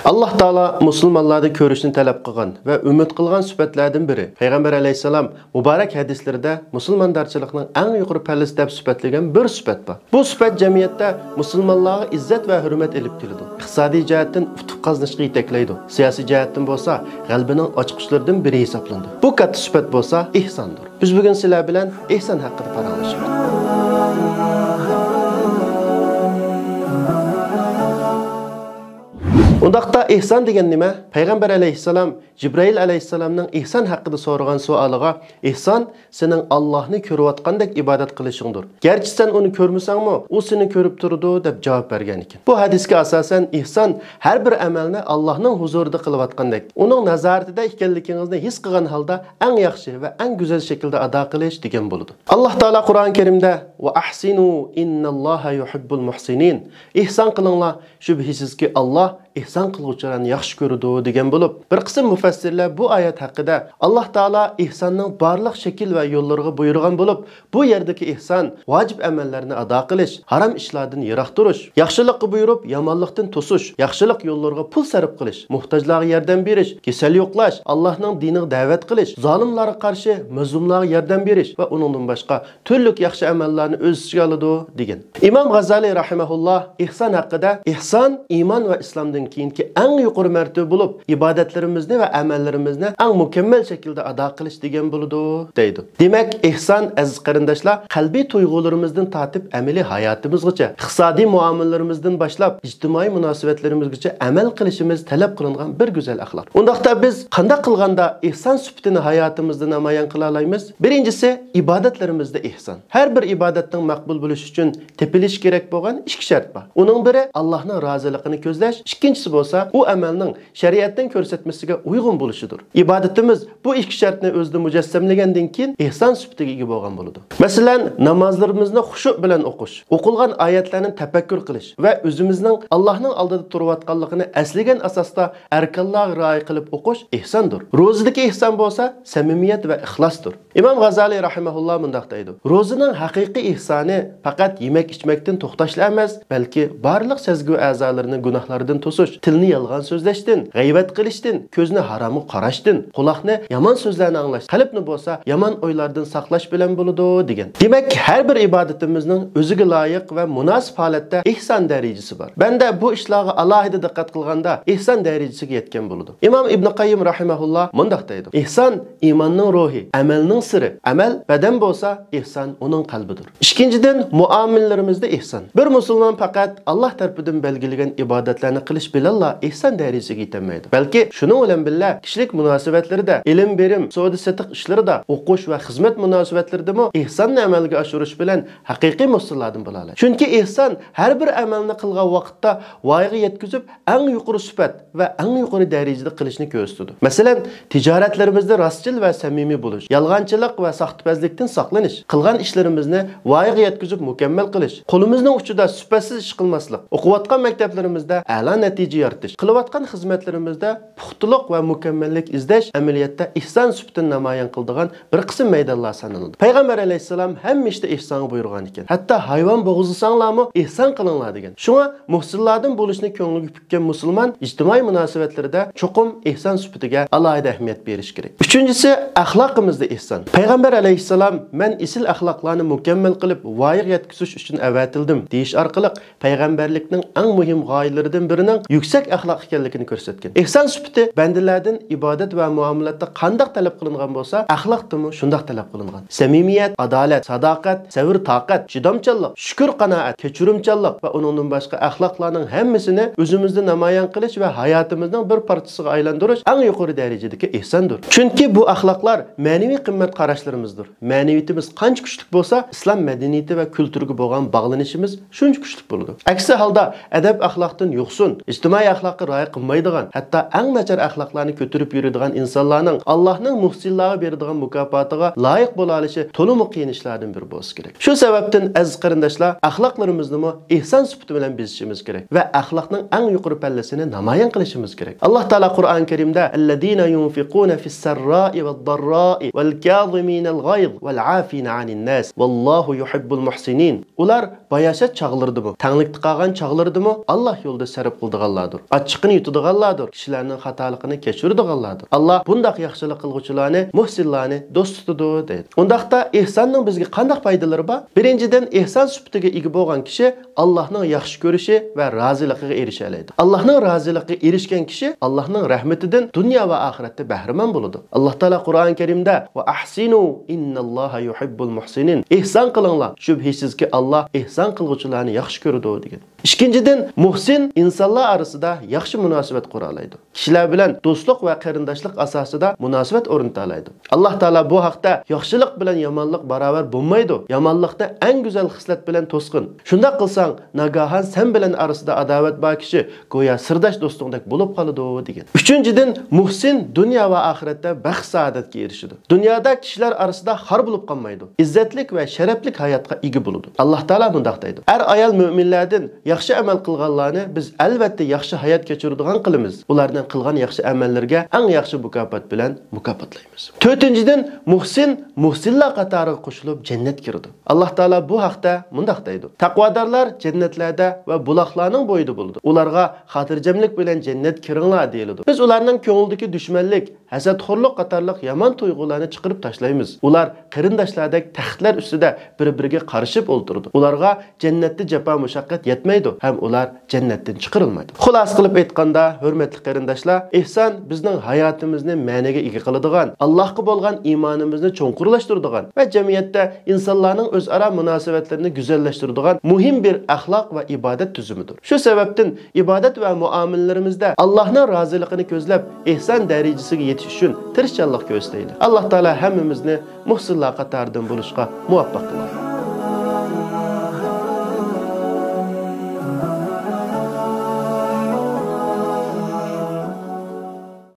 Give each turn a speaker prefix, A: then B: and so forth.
A: Allah Taala musulmonlarni ko'rishni talab qilgan va umid qilgan sifatlardan biri. Payg'ambar alayhisalom muborak hadislarida musulmondarchilikning eng yuqori pallasi deb sifatlagan bir sifat bor. Bu sifat jamiyatda musulmonlarga izzat va hurmat elib keladi. Iqtisodiy jihatdan utuq qozonishga yetaklaydi. Siyosiy jihatdan bo'lsa, g'albining ochqichlaridan biri hisoblanadi. Bu katta sifat bo'lsa, ihsondir. Biz bugun sizlar bilan ihson haqida paranglashamiz. Undaqda ihson degan nima? Payg'ambar alayhisalom Jibril alayhisalomning ihson haqida so'ragan savoliga ihson sening Allohni ko'rayotgandek ibodat qilishingdir. Garchi sen uni ko'rmasangmi, u seni ko'rib turadi deb javob bergan ekan. Bu hadisga asosan ihson har bir amalni Allohning huzurida qilayotgandek, uning nazoratida ekanligingizni his qilgan holda eng yaxshi va eng go'zal shaklda ado qilish degan bo'ladi. Alloh taolo Qur'on Karimda va ahsinu innalloha yuhibbul muhsinin. Ihson qilinglar, shubhisizki Alloh ihson qiluvchilarni yaxshi ko'radi degan bo'lib, bir qism mufassirlar bu oyat haqida Alloh taolo ihsonning barliq shakl va yo'llariga buyurgan bo'lib, bu yerdagi ihson vojib amallarni ado qilish, harom ishlardan yiroq turish, yaxshilikni buyurib, yomonlikdan to'sish, yaxshilik yo'llariga pul sarf qilish, muhtojlarga yordam berish, kasal yo'qlash, Allohning diniga da'vat qilish, zolimlarga qarshi mazlumlarga yordam berish va uningdan boshqa turli yaxshi amallarni o'z ichiga oladi degan. Imom G'azali rahimahulloh ihson haqida ihson iymon va islomdan keyingi eng yuqori martaba bo'lib, ibodatlarimizni va amallarimizni eng mukammal shaklda ado qilish degan bo'ladi deydi. Demak, ihson aziz qarindoshlar, qalbiy tuyg'ularimizdan tortib amaliy hayotimizgacha, iqtisodiy muomalarimizdan boshlab ijtimoiy munosabatlarimizgacha amal qilishimiz talab qilingan bir go'zal axloq. Undaqda biz qanday qilganda ihson sifatini hayotimizda namoyon qila olamiz? Birinchisi, ibodatlarimizda ihson. Har bir ibodatning maqbul bo'lishi uchun tepilish kerak bo'lgan ikki shart bor. Uning biri Allohning roziligini ko'zlash, ikkinchisi bo'lsa u amalning shariatdan ko'rsatmasiga uyg'un bo'lishidir. Ibodatimiz bu ikki shartni o'zida mujassamlagandan keyin ihson sifatiga ega bo'lgan bo'ladi. Masalan, namozlarimizni xushu bilan o'qish, o'qilgan oyatlarni tafakkur qilish va o'zimizning Allohning oldida turayotganligini aslagan asosda arkonlarga rioya qilib o'qish ihsondir. Ro'zadagi ihson bo'lsa samimiyat va ixlosdir. Imom G'azali rahimahulloh mundaq deydi: Ro'zaning haqiqiy ihsoni faqat yemak-ichmakdan to'xtashlar emas, balki barliq sezgi a'zolarini gunohlardan to'sish, tilni yolg'on so'zlashdan, g'aybat qilishdan, ko'zni haromga qarashdan, quloqni yomon so'zlarni anglash, qalbni bo'lsa yomon o'ylardan saqlash bilan bo'ladi degan. Demak, har bir ibodatimizning o'ziga loyiq va munosib holatda ihson darajasi bor. Banda bu ishlarga alohida diqqat qilganda ihson darajasiga yetgan bo'ladi. Imom Ibn Qayyim rahimahulloh mundaq deydi: Ihson iymonning ruhi, amalning siri. Amal badan bo'lsa, ihson uning qalbidir. Ikkinchidan, muomilalarimizda ihson. Bir musulmon faqat Alloh tarafidan belgilangan ibodatlarni qilish bilan ihson darajasiga yetmaydi. Balki shuning bilan birga kishilik munosabatlarida, ilm berim, savdo-sotiq ishlarida, o'qish va xizmat munosabatlaridami ihsonni amalga oshirish bilan haqiqiy musulmonlardan bo'ladi. Chunki ihson har bir amalni qilgan vaqtda voyaga yetkazib, eng yuqori sifat va eng yuqori darajada qilishni ko'rsatadi. Masalan, tijoratlarimizda rostchil va samimiy bo'lish, yolg'onchilik va saxtipazlikdan saqlanish, qilgan ishlarimizni voyaga yetkazib mukammal qilish, qo'limizning uchida sifatsiz ish qilmaslik, o'qiyotgan maktablarimizda a'lo natija yaratish, qilayotgan xizmatlarimizda puxtalik va mukammallik izlash amaliyotda ihson sifatini namoyon qiladigan bir qism maydonlar sanaladi. Payg'ambar alayhisalom hamisha ihsonni buyurgan ekan. Hatto hayvon bo'g'izsanglarmi ihson qilinglar degan. Shunga muhsinlardan bo'lishni ko'ngliga pukkan musulmon ijtimoiy munosabatlarida cho'qim ihson sifatiga alohida ahamiyat berish kerak. Uchinchisi, axloqimizda ihson. Payg'ambar alayhisalom men isil axloqlarni mukammal qilib voyaga yetkazish uchun avatildim deyish orqali payg'ambarlikning eng muhim g'oyalaridan birining yuksak axloq ekanligini ko'rsatgan. Ihson sifati bandalardan ibodat va muomalatda qanday talab qilingan bo'lsa, axloqdimi shunday talab qilingan. Samimiyat, adolat, sadoqat, sabr, toqat, chidamchanlik, shukr, qanoat, kechirimchanlik va uningdan boshqa axloqlarning hammasini o'zimizda namoyon qilish va hayotimizning bir parchasiga aylantirish eng yuqori darajadagi ihsondir. Chunki bu axloqlar ma'naviy qimmat qarashlarimizdir. Ma'naviyatimiz qancha kuchli bo'lsa, islom madaniyati va kulturiga bo'lgan bog'lanishimiz shuncha kuchli bo'ladi. Aksi holda adab axloqdan yo'qsin, ijtimoiy axloqqa rioya qilmaydigan, hatto eng nachar axloqlarni ko'tarib yuradigan insonlarning Allohning muhsinlarga beradigan mukofotiga loyiq bo'la olishi to'liq qiyin ishlardan biri bo'lsa kerak. Shu sababdan aziz qarindoshlar, axloqlarimizni ihson sifati bilan bezishimiz kerak va axloqning eng yuqori pallasini namoyon qilishimiz kerak. Alloh taolo Qur'on Karimda allazina yunfiquna fis-sarra'i wad-darra'i wal-kaziminal g'ayz wal-'afina 'anil nas vallohu yuhibbul muhsinin. Ular bayashat chaqlardimi, tanglik tiqagan chaqlardimi Alloh yo'lida sarf qildigan yutadiganlardır. Açıqını yutadiganlardır. Kişilərinin xatalıqını keçiradiganlardır. Allah bundaq yaxşılıq qılğuchilarni, muhsinlarni do'st tutadi deydi. Undaqda ihsonning bizga qanday foydalari bor? Birinchidan, ihson sifatiga ega bo'lgan kishi Allohning yaxshi ko'rishi va roziligiga erisha oladi. Allohning roziligiga erishgan kishi Allohning rahmatidan dunyo va oxiratda bahramand bo'ladi. Alloh taolo Qur'oni Karimda va ahsinu innalloha yuhibbul muhsinin. Ihson qilinglar, shubhisizki Alloh ihson qilguvchilarni yaxshi ko'radi degan. Ikkinchidan, muhsin insonlar orasida yaxshi munosabat qura oladi. Kishilar bilan do'stlik va qarindoshlik asosida munosabat o'rnata oladi. Alloh taolo bu haqda yaxshilik bilan yomonlik barobar bo'lmaydi. Yomonlikda eng go'zal xislat bilan to'sqin. Shunda qilsang, nagahan sen bilan orasida adovat bor kishi go'yo sirdosh do'stingdek bo'lib qoladi degan. Uchinchidan, muhsin dunyo va oxiratda baxt saodatga erishadi. Dunyoda kishilar orasida xor bo'lib qolmaydi. Izzatlik va sharaflik hayotga ega bo'ladi. Alloh taolo bunday deydi. Har ayol mu'minlardan yaxshi amal qilganlarni biz albatta yaxshi hayot kechiradigan qilamiz. Ularning qilgan yaxshi amallarga eng yaxshi mukofot bilan mukofotlaymiz. To'rtinchidan, muhsinlar qatoriga qo'shilib jannat kiradi. Alloh taolo bu haqda bunday deydi. Taqvodorlar jannatlarda va buloqlarning bo'yida bo'ladi. Ularga xotirjamlik bilan jannat kiringlar deyiladi. Biz ularning ko'nglidagi dushmanlik, hasadxo'rlik qatorliq yomon tuyg'ularni chiqarib tashlaymiz. Ular qarindoshlardek taxtlar ustida bir-biriga qarishib o'ltirdi. Ularga jannatda jafo mushaqqat yetmaydi, ham ular jannatdan chiqarilmaydi. Xulos qilib aytganda, hurmatli qarindoshlar, ihson bizning hayotimizni ma'naga ega qiladigan, Allohga bo'lgan iymonimizni cho'nqurlashtiradigan va jamiyatda insonlarning o'zaro munosabatlarini go'zallashtiradigan muhim bir axloq va ibodat tuzumidir. Shu sababdan ibodat va muomalalarimizda Allohning roziligini ko'zlab, ihson darajasiga yetish uchun tirishchanlik ko'rsataylik. Alloh taolo hammamizni muhsinlar qatoridan bo'lishga muvaffaq qilsin.